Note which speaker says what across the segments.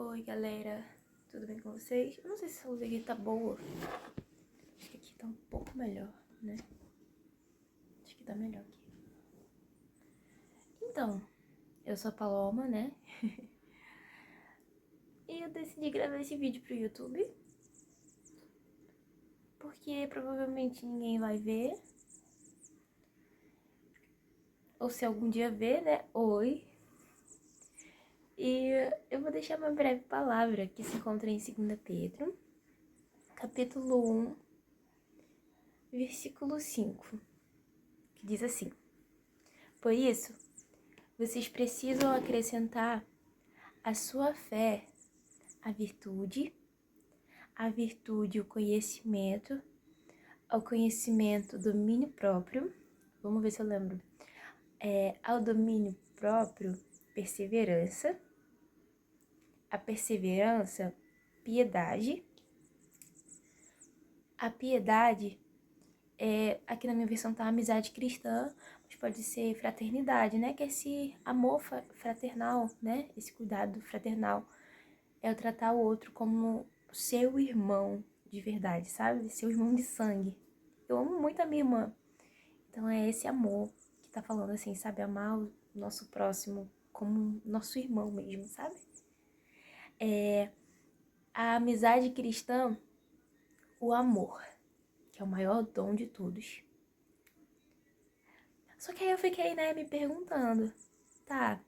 Speaker 1: Oi galera, tudo bem com vocês? Eu não sei se essa luz aqui tá boa. Acho que aqui tá um pouco melhor, né? Acho que tá melhor aqui. Então, eu sou a Paloma, né? E eu decidi gravar esse vídeo pro YouTube, porque provavelmente ninguém vai ver. Ou se algum dia ver, né? Oi! E eu vou deixar uma breve palavra que se encontra em 2 Pedro, capítulo 1, versículo 5, que diz assim: Por isso, vocês precisam acrescentar à sua fé a virtude o conhecimento, ao conhecimento, domínio próprio. Vamos ver se eu lembro. Ao domínio próprio, perseverança. A perseverança, piedade. A piedade, aqui na minha versão tá amizade cristã, mas pode ser fraternidade, né? Que é esse amor fraternal, né? Esse cuidado fraternal. É o tratar o outro como seu irmão de verdade, sabe? Seu irmão de sangue. Eu amo muito a minha irmã. Então é esse amor que tá falando assim, sabe? Amar o nosso próximo como nosso irmão mesmo, sabe? A amizade cristã, o amor, que é o maior dom de todos. Só que aí eu fiquei, né, me perguntando, tá,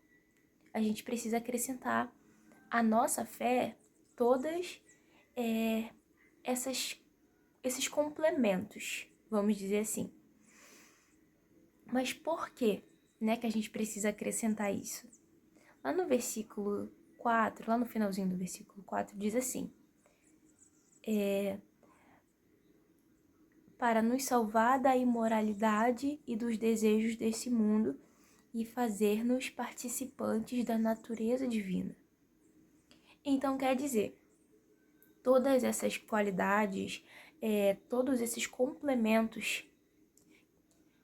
Speaker 1: a gente precisa acrescentar à nossa fé todas esses complementos, vamos dizer assim. Mas por quê, né, que a gente precisa acrescentar isso? Lá no versículo 4, lá no finalzinho do versículo 4, diz assim: para nos salvar da imoralidade e dos desejos desse mundo e fazer-nos participantes da natureza divina. Então quer dizer, todas essas qualidades, todos esses complementos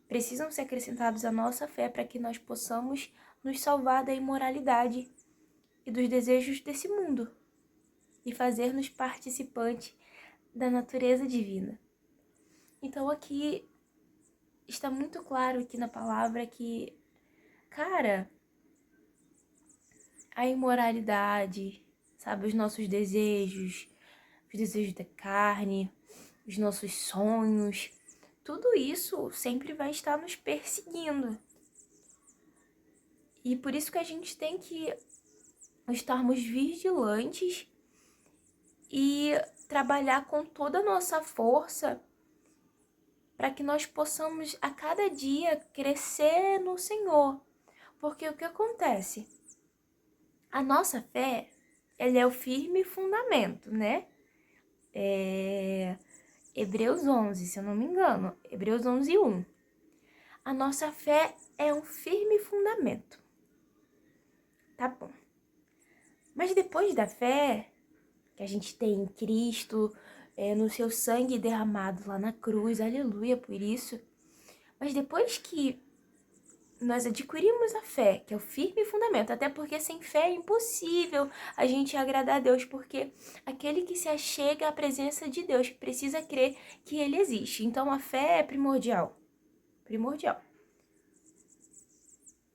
Speaker 1: precisam ser acrescentados à nossa fé para que nós possamos nos salvar da imoralidade e dos desejos desse mundo e fazer-nos participantes da natureza divina. Então aqui está muito claro aqui na palavra que, cara, a imoralidade, sabe, os nossos desejos, os desejos da carne, os nossos sonhos, tudo isso sempre vai estar nos perseguindo. E por isso que a gente tem que estarmos vigilantes e trabalhar com toda a nossa força para que nós possamos a cada dia crescer no Senhor. Porque o que acontece? A nossa fé, ela é o firme fundamento, né? Hebreus 11, se eu não me engano. Hebreus 11, 1. A nossa fé é um firme fundamento. Tá bom. Mas depois da fé que a gente tem em Cristo, no seu sangue derramado lá na cruz, aleluia por isso. Mas depois que nós adquirimos a fé, que é o firme fundamento, até porque sem fé é impossível a gente agradar a Deus, porque aquele que se achega à presença de Deus precisa crer que Ele existe. Então a fé é primordial. Primordial.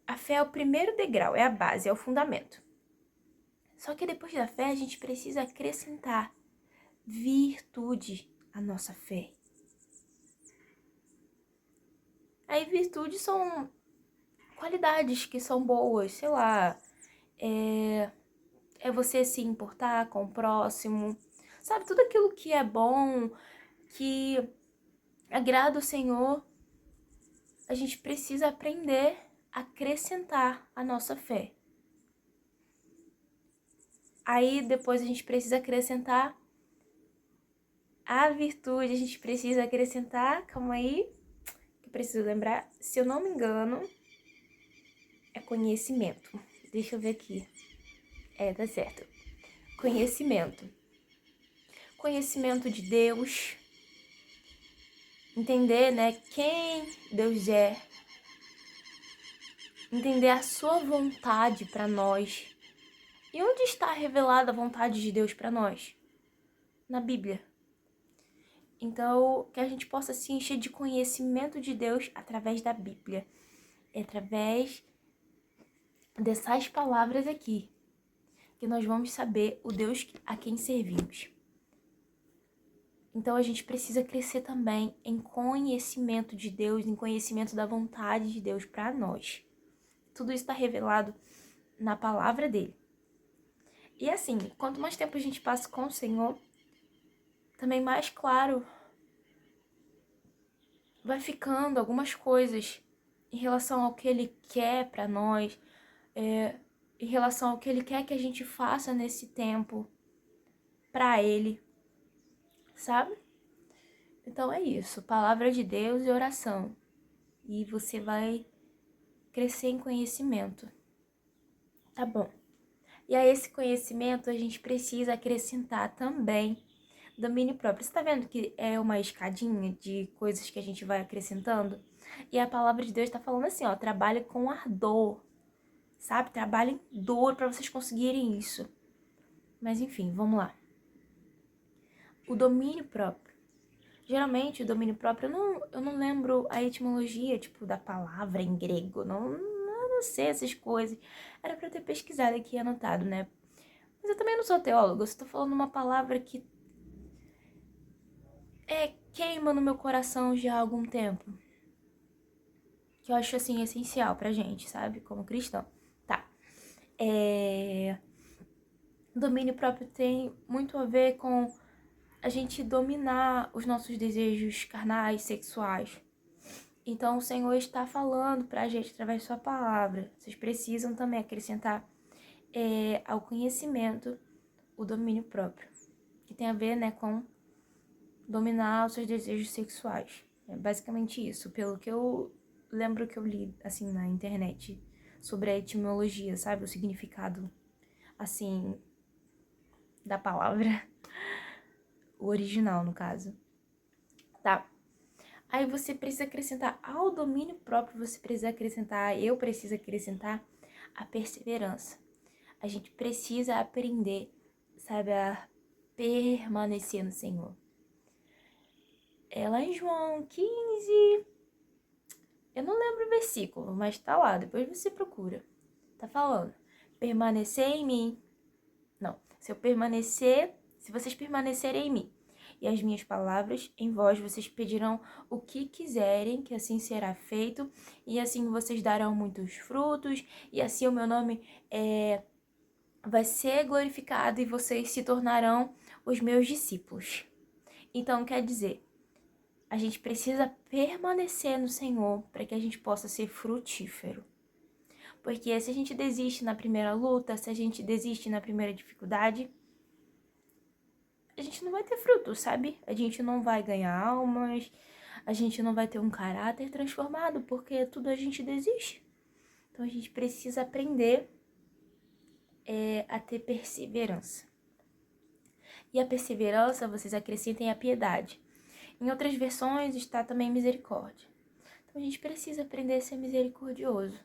Speaker 1: A fé é o primeiro degrau, é a base, é o fundamento. Só que depois da fé a gente precisa acrescentar virtude à nossa fé. Aí virtudes são qualidades que são boas, sei lá, é você se importar com o próximo, sabe? Tudo aquilo que é bom, que agrada o Senhor, a gente precisa aprender a acrescentar a nossa fé. Aí depois a gente precisa acrescentar a virtude, a gente precisa acrescentar, calma aí, que eu preciso lembrar, se eu não me engano, é conhecimento. Deixa eu ver aqui. Tá certo. Conhecimento. Conhecimento de Deus. Entender, né, quem Deus é. Entender a sua vontade para nós. E onde está revelada a vontade de Deus para nós? Na Bíblia. Então, que a gente possa se encher de conhecimento de Deus através da Bíblia. Através dessas palavras aqui, que nós vamos saber o Deus a quem servimos. Então, a gente precisa crescer também em conhecimento de Deus, em conhecimento da vontade de Deus para nós. Tudo isso está revelado na palavra dele. E assim, quanto mais tempo a gente passa com o Senhor, também mais claro vai ficando algumas coisas em relação ao que Ele quer para nós, em relação ao que Ele quer que a gente faça nesse tempo para Ele, sabe? Então é isso, palavra de Deus e oração. E você vai crescer em conhecimento, tá bom? E a esse conhecimento a gente precisa acrescentar também domínio próprio. Você tá vendo que é uma escadinha de coisas que a gente vai acrescentando? E a palavra de Deus tá falando assim, ó, trabalhe com ardor, sabe? Trabalhem duro para vocês conseguirem isso. Mas enfim, vamos lá. O domínio próprio. Geralmente, o domínio próprio, eu não lembro a etimologia, tipo, da palavra em grego. Não sei essas coisas. Era pra eu ter pesquisado aqui e anotado, né? Mas eu também não sou teóloga. Eu estou falando uma palavra que queima no meu coração já há algum tempo. Que eu acho, assim, essencial pra gente, sabe? Como cristão. Tá. Domínio próprio tem muito a ver com a gente dominar os nossos desejos carnais, sexuais. Então, o Senhor está falando pra gente através de sua palavra. Vocês precisam também acrescentar ao conhecimento o domínio próprio. Que tem a ver, né, com dominar os seus desejos sexuais. É basicamente isso. Pelo que eu lembro que eu li, assim, na internet sobre a etimologia, sabe? O significado, assim, da palavra. O original, no caso. Tá. Aí você precisa acrescentar ao domínio próprio, eu preciso acrescentar a perseverança. A gente precisa aprender, sabe, a permanecer no Senhor. É lá em João 15, eu não lembro o versículo, mas tá lá, depois você procura. Tá falando, permanecer em mim. Não, se vocês permanecerem em mim e as minhas palavras em vós, vocês pedirão o que quiserem, que assim será feito, e assim vocês darão muitos frutos, e assim o meu nome vai ser glorificado e vocês se tornarão os meus discípulos. Então, quer dizer, a gente precisa permanecer no Senhor para que a gente possa ser frutífero. Porque se a gente desiste na primeira luta, se a gente desiste na primeira dificuldade, a gente não vai ter fruto, sabe? A gente não vai ganhar almas, a gente não vai ter um caráter transformado, porque tudo a gente desiste. Então a gente precisa aprender a ter perseverança. E a perseverança, vocês acrescentem a piedade. Em outras versões está também misericórdia. Então a gente precisa aprender a ser misericordioso.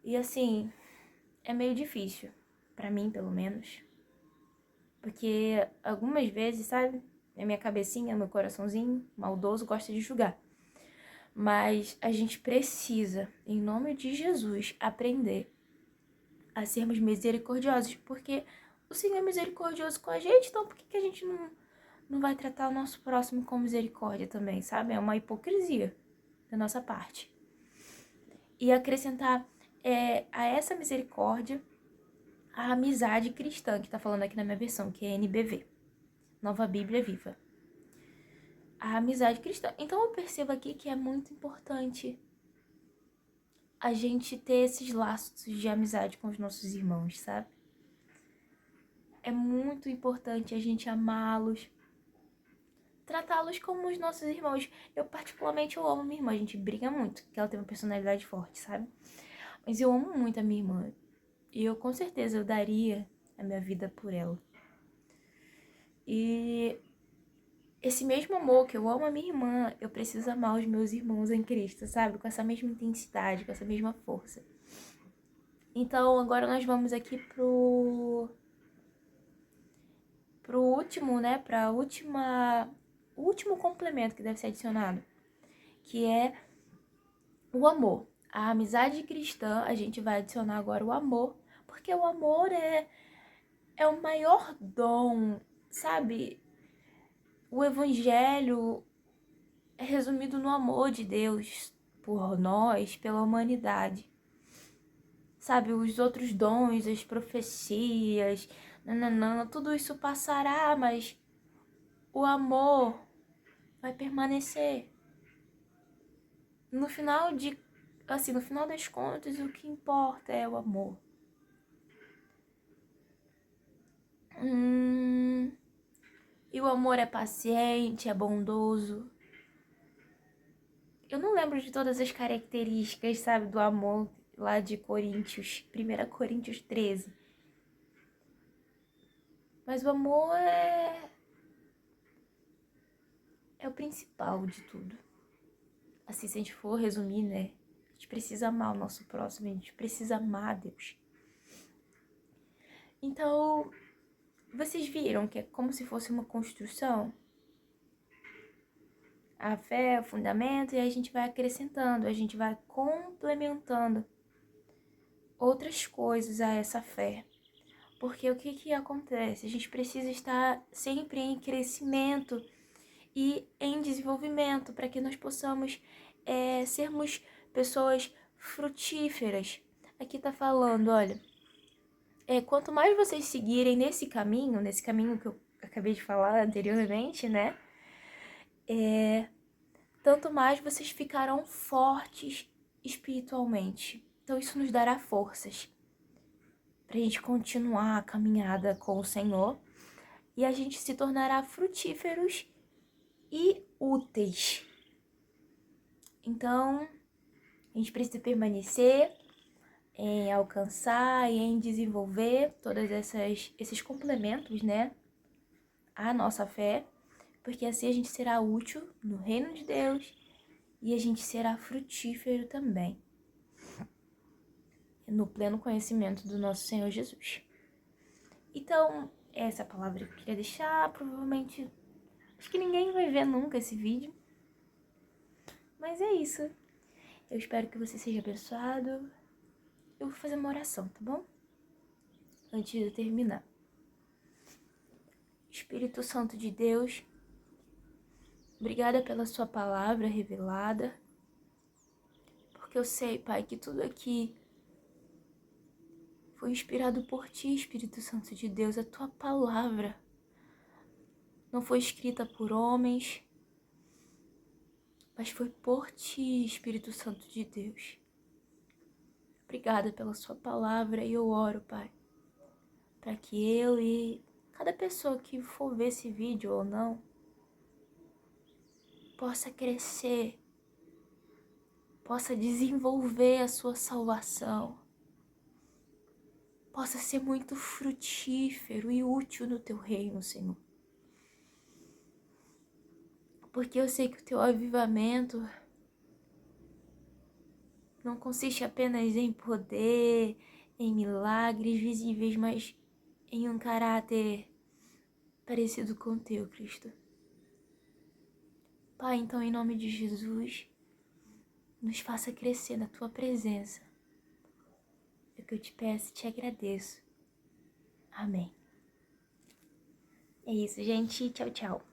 Speaker 1: E assim, é meio difícil, pra mim pelo menos. Porque algumas vezes, sabe, na minha cabecinha, meu coraçãozinho maldoso gosta de julgar. Mas a gente precisa, em nome de Jesus, aprender a sermos misericordiosos. Porque o Senhor é misericordioso com a gente, então por que a gente não vai tratar o nosso próximo com misericórdia também, sabe? É uma hipocrisia da nossa parte. E acrescentar a essa misericórdia a amizade cristã, que tá falando aqui na minha versão, que é NBV, Nova Bíblia Viva. A amizade cristã. Então eu percebo aqui que é muito importante a gente ter esses laços de amizade com os nossos irmãos, sabe? É muito importante a gente amá-los, tratá-los como os nossos irmãos. Eu particularmente eu amo minha irmã, a gente briga muito, porque ela tem uma personalidade forte, sabe? Mas eu amo muito a minha irmã. E eu com certeza eu daria a minha vida por ela. E esse mesmo amor que eu amo a minha irmã, eu preciso amar os meus irmãos em Cristo, sabe? Com essa mesma intensidade, com essa mesma força. Então, agora nós vamos aqui pro último, né? O último complemento que deve ser adicionado, que é o amor. A amizade cristã, a gente vai adicionar agora o amor, porque o amor é o maior dom, sabe? O evangelho é resumido no amor de Deus por nós, pela humanidade. Sabe, os outros dons, as profecias, nananã, tudo isso passará, mas o amor vai permanecer. No final no final das contas, o que importa é o amor. E o amor é paciente, é bondoso. Eu não lembro de todas as características, sabe, do amor lá de Coríntios, 1 Coríntios 13. Mas o amor é o principal de tudo. Assim, se a gente for resumir, né? A gente precisa amar o nosso próximo, a gente precisa amar Deus. Então, vocês viram que é como se fosse uma construção? A fé é o fundamento e a gente vai acrescentando, a gente vai complementando outras coisas a essa fé. Porque o que acontece? A gente precisa estar sempre em crescimento e em desenvolvimento para que nós possamos sermos pessoas frutíferas. Aqui tá falando, olha, quanto mais vocês seguirem nesse caminho que eu acabei de falar anteriormente, né? Tanto mais vocês ficarão fortes espiritualmente. Então isso nos dará forças para a gente continuar a caminhada com o Senhor e a gente se tornará frutíferos e úteis. Então, a gente precisa permanecer em alcançar e em desenvolver todos esses complementos, né, à nossa fé, porque assim a gente será útil no reino de Deus e a gente será frutífero também no pleno conhecimento do nosso Senhor Jesus. Então, essa palavra que eu queria deixar, provavelmente, acho que ninguém vai ver nunca esse vídeo, mas é isso. Eu espero que você seja abençoado. Eu vou fazer uma oração, tá bom? Antes de eu terminar. Espírito Santo de Deus, obrigada pela sua palavra revelada, porque eu sei, Pai, que tudo aqui foi inspirado por Ti, Espírito Santo de Deus. A Tua palavra não foi escrita por homens, mas foi por Ti, Espírito Santo de Deus. Obrigada pela sua palavra e eu oro, Pai, para que eu e cada pessoa que for ver esse vídeo ou não possa crescer, possa desenvolver a sua salvação, possa ser muito frutífero e útil no teu reino, Senhor. Porque eu sei que o teu avivamento não consiste apenas em poder, em milagres visíveis, mas em um caráter parecido com o teu, Cristo. Pai, então, em nome de Jesus, nos faça crescer na tua presença. É o que eu te peço e te agradeço. Amém. É isso, gente. Tchau, tchau.